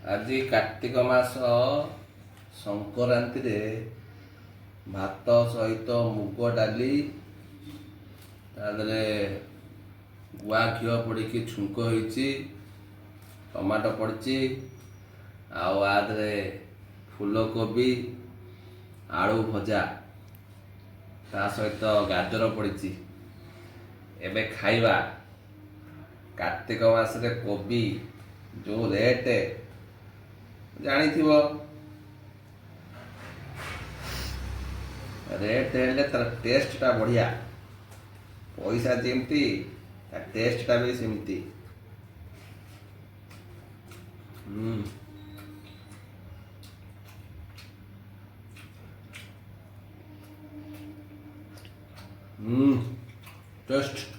ଆଜି କାର୍ତ୍ତିକ ମାସ ସଂକ୍ରାନ୍ତିରେ ଭାତ ସହିତ ମୁଗ ଡାଲି, ତା ଦେହରେ ଗୁଆ ଘିଅ ପଡ଼ିକି ଛୁଙ୍କ ହେଇଛି, ଟମାଟୋ ପଡ଼ିଛି, ଆଉ ଆ ଦେହରେ ଫୁଲକୋବି ଆଳୁ ଭଜା, ତା ସହିତ ଗାଜର ପଡ଼ିଛି। ଏବେ ଖାଇବା। କାର୍ତ୍ତିକ ମାସରେ କୋବି ଯେଉଁ ରେଟ୍ ଜାଣିଥିବ, ରେଟ୍ ହେଲେ ତାର ଟେଷ୍ଟଟା ବଢ଼ିଆ। ପଇସା ଯେମିତି ତା ଟେଷ୍ଟଟା ବି ସେମିତି। ଟେଷ୍ଟ